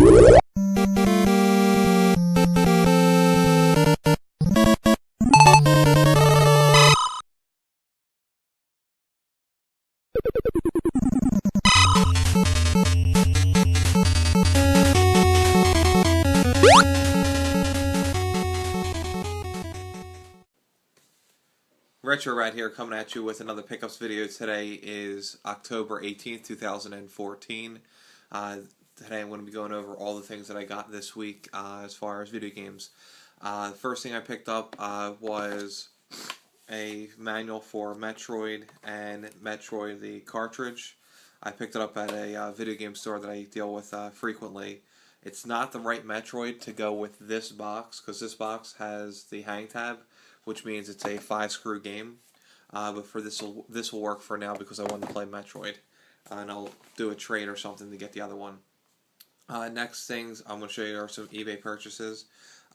Retro right here, coming at you with another pickups video. Today is October 18th, 2014. Today I'm going to be going over all the things that I got this week as far as video games. The first thing I picked up was a manual for Metroid and Metroid the cartridge. I picked it up at a video game store that I deal with frequently. It's not the right Metroid to go with this box because this box has the hang tab, which means it's a 5-screw game. But for this will work for now because I want to play Metroid, and I'll do a trade or something to get the other one. Next things I'm going to show you are some eBay purchases.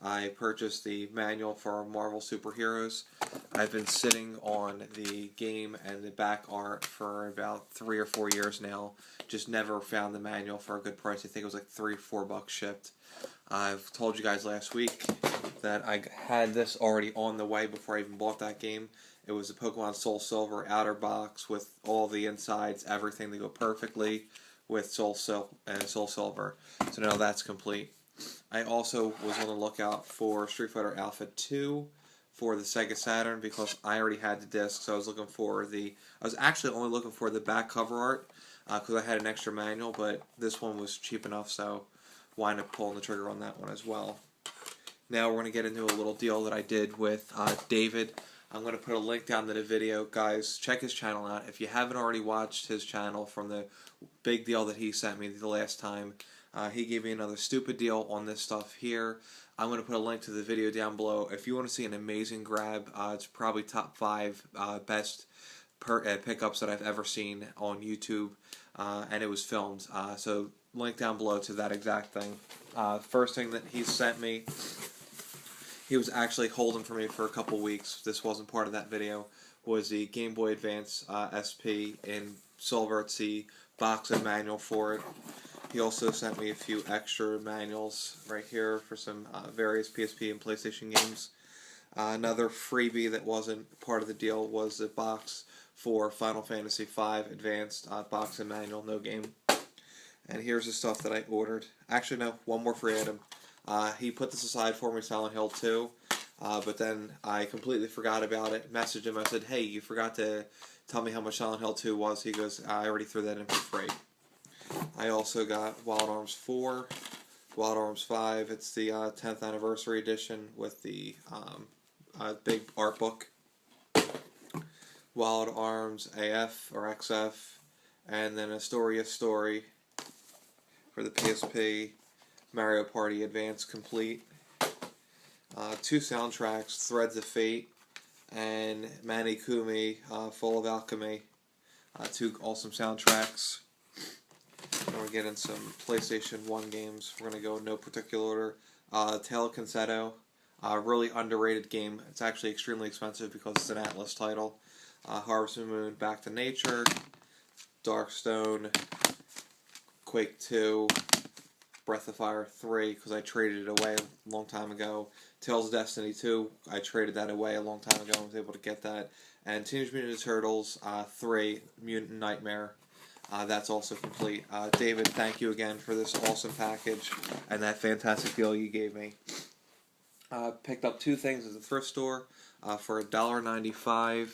I purchased the manual for Marvel Superheroes. I've been sitting on the game and the back art for about 3 or 4 years now. Just never found the manual for a good price. I think it was like $3 or $4 shipped. I've told you guys last week that I had this already on the way before I even bought that game. It was a Pokemon Soul Silver outer box with all the insides, everything to go perfectly with Soul Silver. So now that's complete. I also was on the lookout for Street Fighter Alpha 2 for the Sega Saturn because I already had the disc, so I was actually only looking for the back cover art because I had an extra manual, but this one was cheap enough, so wind up pulling the trigger on that one as well. Now we're going to get into a little deal that I did with David. I'm going to put a link down to the video. Guys, check his channel out. If you haven't already watched his channel from the big deal that he sent me the last time, he gave me another stupid deal on this stuff here. I'm going to put a link to the video down below. If you want to see an amazing grab, it's probably top 5 best pickups that I've ever seen on YouTube, and it was filmed. So link down below to that exact thing. First thing that he sent me, he was actually holding for me for a couple weeks. This wasn't part of that video. Was the Game Boy Advance SP in silver. It's the box and manual for it. He also sent me a few extra manuals right here for some various PSP and PlayStation games. Another freebie that wasn't part of the deal was a box for Final Fantasy V Advanced box and manual, no game. And here's the stuff that I ordered. Actually, no, one more free item. He put this aside for me, Silent Hill 2, but then I completely forgot about it. Messaged him, I said, hey, you forgot to tell me how much Silent Hill 2 was. He goes, I already threw that in for free. I also got Wild Arms 4, Wild Arms 5. It's the 10th anniversary edition with the big art book. Wild Arms AF or XF, and then Astoria Story for the PSP, Mario Party Advance Complete, 2 soundtracks, Threads of Fate, and Mani Kumi, Full of Alchemy, 2 awesome soundtracks. And we're getting some PlayStation 1 games. We're going to go in no particular order. Tale of Conceto, really underrated game. It's actually extremely expensive because it's an Atlas title. Harvest Moon, Back to Nature, Darkstone, Quake 2, Breath of Fire 3, because I traded it away a long time ago. Tales of Destiny 2, I traded that away a long time ago and was able to get that. And Teenage Mutant Ninja Turtles 3, Mutant Nightmare. That's also complete. David, thank you again for this awesome package and that fantastic deal you gave me. Picked up 2 things at the thrift store for $1.95.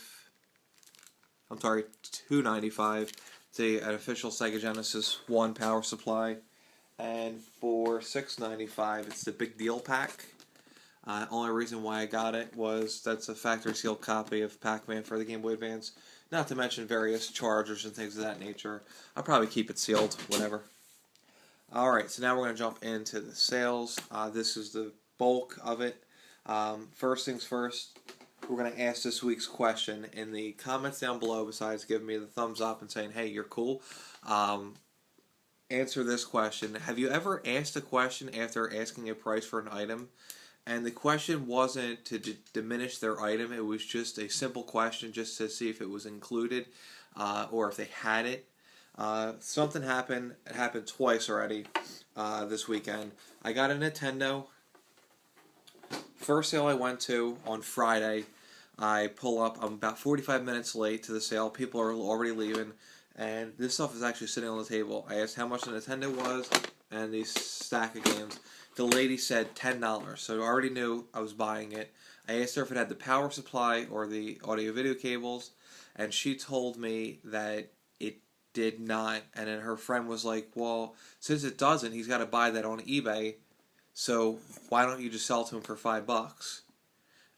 I'm sorry, $2.95. It's an official Sega Genesis 1 power supply. And for $6.95, it's the Big Deal Pack. Only reason why I got it was that's a factory sealed copy of Pac-Man for the Game Boy Advance. Not to mention various chargers and things of that nature. I'll probably keep it sealed, whatever. Alright, so now we're going to jump into the sales. This is the bulk of it. First things first, we're going to ask this week's question in the comments down below. Besides giving me the thumbs up and saying, hey, you're cool, answer this question. Have you ever asked a question after asking a price for an item, and the question wasn't to diminish their item, it was just a simple question just to see if it was included or if they had it, Something happened. It happened twice already this weekend. I got a Nintendo. First sale I went to on Friday. I pull up. I'm about 45 minutes late to the sale. People are already leaving. And this stuff is actually sitting on the table. I asked how much the Nintendo was and these stack of games. The lady said $10, so I already knew I was buying it. I asked her if it had the power supply or the audio-video cables, and she told me that it did not. And then her friend was like, well, since it doesn't, he's got to buy that on eBay, so why don't you just sell it to him for $5?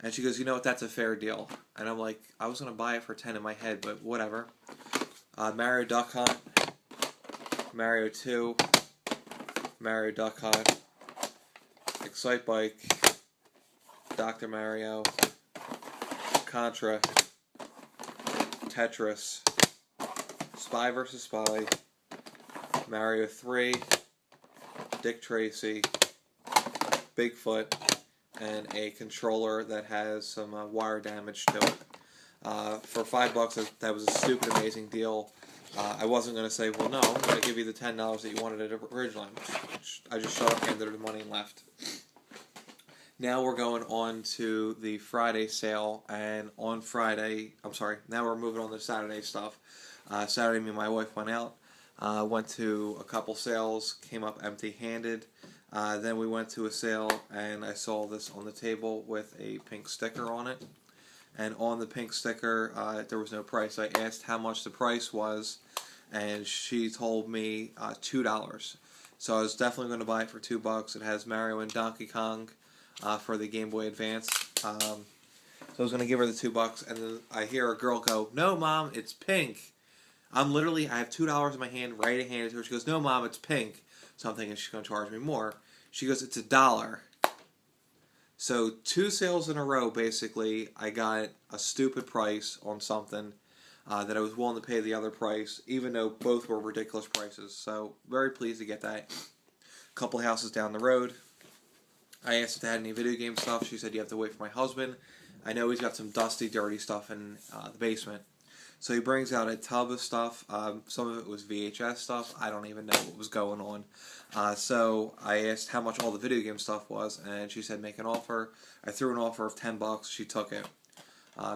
And she goes, you know what, that's a fair deal. And I'm like, I was going to buy it for 10 in my head, but whatever. Mario Duck Hunt, Mario 2, Mario Duck Hunt, Excite Bike, Dr. Mario, Contra, Tetris, Spy vs. Spy, Mario 3, Dick Tracy, Bigfoot, and a controller that has some wire damage to it. For $5, that was a stupid amazing deal. I wasn't going to say, well, no, I'm going to give you the $10 that you wanted it originally. I just shut up, handed her the money, and left. Now we're going on to the Friday sale, and on Friday, now we're moving on to Saturday stuff. Saturday, me and my wife went out, went to a couple sales, came up empty-handed. Then we went to a sale, and I saw this on the table with a pink sticker on it. And on the pink sticker, there was no price. I asked how much the price was, and she told me $2. So I was definitely going to buy it for $2. It has Mario and Donkey Kong for the Game Boy Advance. So I was going to give her the $2, and then I hear a girl go, "No, Mom, it's pink." I have $2 in my hand, ready to hand it to her. She goes, "No, Mom, it's pink." So I'm thinking she's going to charge me more. She goes, "It's $1." So 2 sales in a row, basically, I got a stupid price on something that I was willing to pay the other price, even though both were ridiculous prices. So very pleased to get that. A couple houses down the road, I asked if they had any video game stuff. She said, you have to wait for my husband. I know he's got some dusty, dirty stuff in the basement. So he brings out a tub of stuff. Some of it was VHS stuff. I don't even know what was going on. So I asked how much all the video game stuff was, and she said make an offer. I threw an offer of $10. She took it.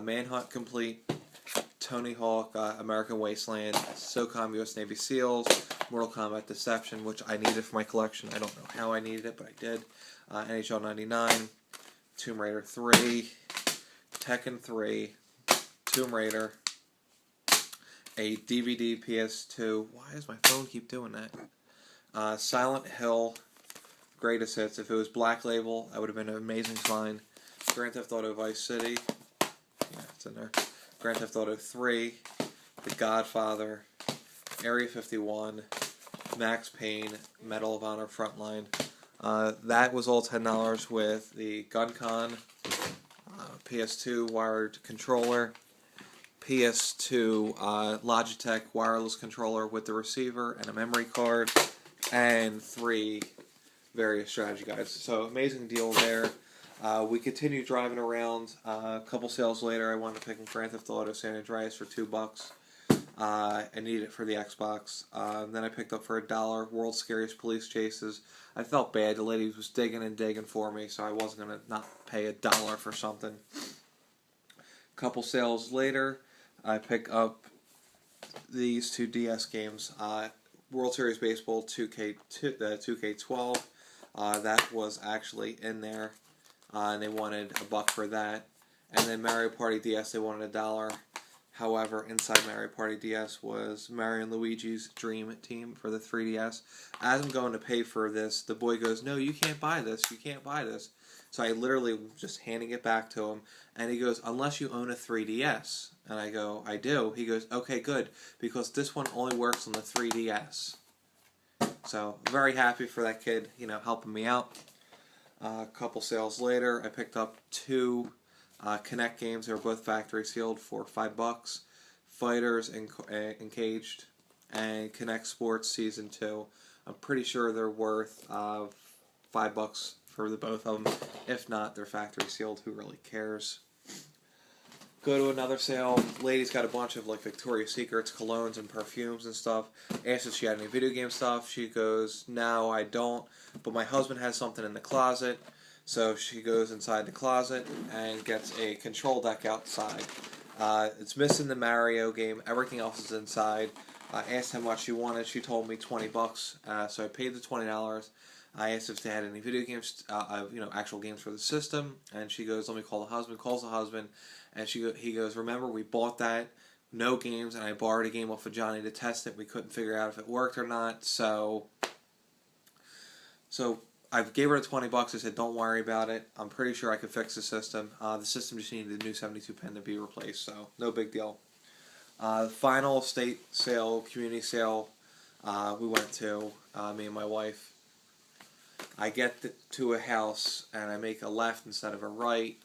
Manhunt Complete, Tony Hawk, American Wasteland, SOCOM US Navy SEALs, Mortal Kombat Deception, which I needed for my collection. I don't know how I needed it, but I did. NHL 99, Tomb Raider 3, Tekken 3, Tomb Raider, a DVD PS2. Why does my phone keep doing that? Silent Hill, Greatest Hits. If it was Black Label, that would have been an amazing find. Grand Theft Auto Vice City. Yeah, it's in there. Grand Theft Auto 3, The Godfather, Area 51, Max Payne, Medal of Honor Frontline. That was all $10 with the GunCon, PS2 wired controller, PS2 Logitech wireless controller with the receiver and a memory card, and 3 various strategy guides. So amazing deal there. We continued driving around. A couple sales later, I wound up picking Grand Theft Auto San Andreas for $2. I needed it for the Xbox. Then I picked up for $1 World's Scariest Police Chases. I felt bad. The lady was digging and digging for me, so I wasn't going to not pay $1 for something. A couple sales later, I pick up these 2 DS games. World Series Baseball 2K12. That was actually in there, and they wanted $1 for that. And then Mario Party DS, they wanted $1. However, inside Mario Party DS was Mario and Luigi's Dream Team for the 3DS. As I'm going to pay for this, the boy goes, "No, you can't buy this. You can't buy this." So I literally was just handing it back to him, and he goes, "Unless you own a 3DS." And I go, "I do." He goes, "Okay, good, because this one only works on the 3DS." So very happy for that kid, helping me out. A couple sales later, I picked up 2 Kinect games. They were both factory sealed for $5. Fighters Encaged and Kinect Sports Season 2. I'm pretty sure they're worth $5 for the both of them. If not, they're factory sealed. Who really cares? A Go to another sale. Lady's got a bunch of like Victoria's Secrets, colognes, and perfumes and stuff. Asked if she had any video game stuff. She goes, "No, I don't. But my husband has something in the closet." So she goes inside the closet and gets a control deck outside. It's missing the Mario game. Everything else is inside. I asked how much she wanted. She told me $20. So I paid the $20. I asked if they had any video games, actual games for the system, and she goes, "Let me call the husband." Calls the husband, and he goes, "Remember, we bought that, no games, and I borrowed a game off of Johnny to test it. We couldn't figure out if it worked or not, so I gave her the $20. I said, don't worry about it. I'm pretty sure I could fix the system. The system just needed a new 72 pin to be replaced, so no big deal." Final state sale, community sale, we went to, me and my wife. I get to a house and I make a left instead of a right,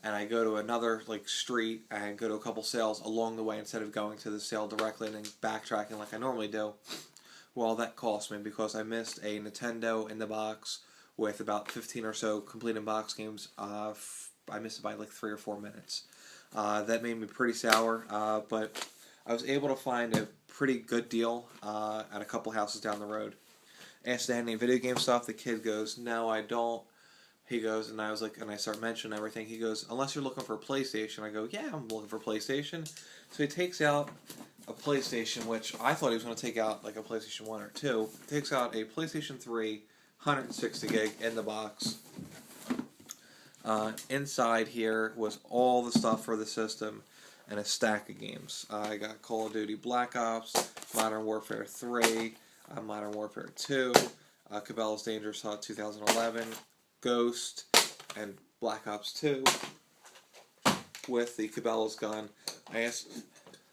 and I go to another street and go to a couple sales along the way instead of going to the sale directly and then backtracking like I normally do. Well, that cost me because I missed a Nintendo in the box with about 15 or so complete in box games. I missed it by 3 or 4 minutes. That made me pretty sour, but I was able to find a pretty good deal at a couple houses down the road. Asked if they had any video game stuff. The kid goes, "No, I don't." He goes, and I was like, and I start mentioning everything. He goes, "Unless you're looking for a PlayStation." I go, "Yeah, I'm looking for a PlayStation." So he takes out a PlayStation, which I thought he was going to take out a PlayStation 1 or 2. He takes out a PlayStation 3, 160 gig in the box. Inside here was all the stuff for the system and a stack of games. I got Call of Duty Black Ops, Modern Warfare 3, Modern Warfare 2, Cabela's Dangerous Hunt 2011, Ghost, and Black Ops 2 with the Cabela's gun. I asked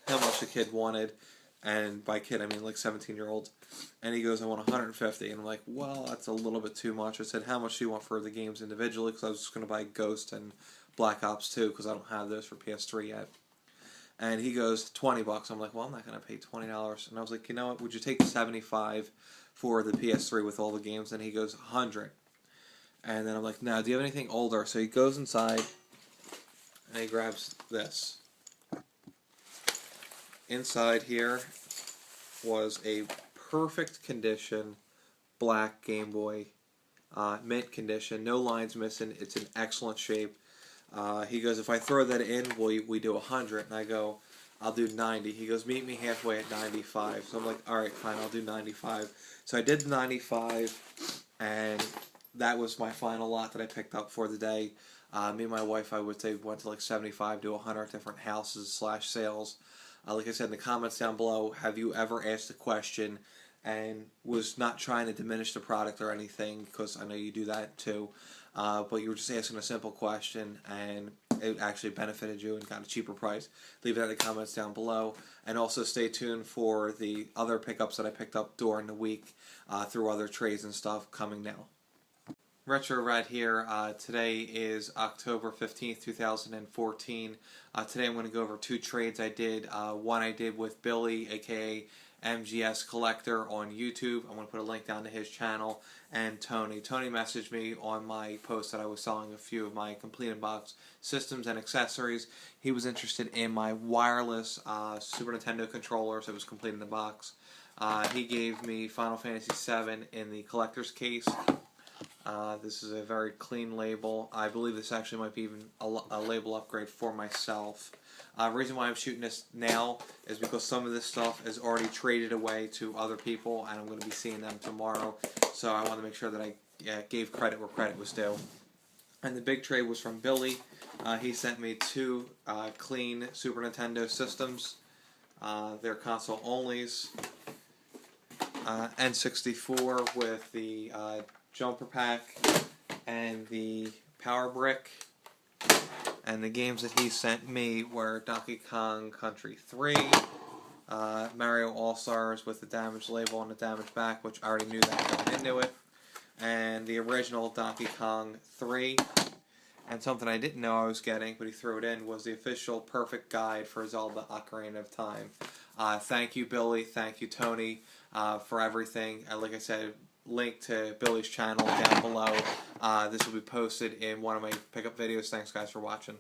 how much the kid wanted, and by kid I mean 17-year-old, and he goes, "I want 150, and I'm like, "Well, that's a little bit too much." I said, "How much do you want for the games individually?" Because I was just going to buy Ghost and Black Ops 2 because I don't have those for PS3 yet. And he goes, $20. I'm like, "Well, I'm not going to pay $20. And I was like, "You know what, would you take the 75 for the PS3 with all the games?" And he goes, 100. And then I'm like, "No, do you have anything older?" So he goes inside and he grabs this. Inside here was a perfect condition black Game Boy, mint condition, no lines missing. It's in excellent shape. He goes, "If I throw that in, we do 100. And I go, "I'll do 90. He goes, "Meet me halfway at 95. So I'm like, "All right, fine, I'll do 95. So I did 95, and that was my final lot that I picked up for the day. Me and my wife, I would say, went to 75 to 100 different houses / sales. Like I said in the comments down below, have you ever asked a question and was not trying to diminish the product or anything, because I know you do that too, but you were just asking a simple question and it actually benefited you and got a cheaper price? Leave it in the comments down below, and also stay tuned for the other pickups that I picked up during the week through other trades and stuff coming now. Retro right here. Today is October 15th, 2014. Today I'm going to go over 2 trades I did. One I did with Billy, aka MgsCollector on YouTube. I'm going to put a link down to his channel. And Tony. Tony messaged me on my post that I was selling a few of my complete in box systems and accessories. He was interested in my wireless Super Nintendo controller, so it was complete in the box. He gave me Final Fantasy VII in the collector's case. This is a very clean label. I believe this actually might be even a label upgrade for myself. The reason why I'm shooting this now is because some of this stuff is already traded away to other people, and I'm going to be seeing them tomorrow. So I want to make sure that I gave credit where credit was due. And the big trade was from Billy. He sent me 2 clean Super Nintendo systems. They're console onlys. N64 with the jumper pack and the power brick. And the games that he sent me were Donkey Kong Country 3, Mario All-Stars with the damaged label on the damaged back, which I already knew that going into it, and the original Donkey Kong 3. And something I didn't know I was getting, but he threw it in, was the official perfect guide for Zelda Ocarina of Time. Thank you, Billy. Thank you, Tony, for everything. Like I said, link to Billy's channel down below. This will be posted in one of my pickup videos. Thanks, guys, for watching.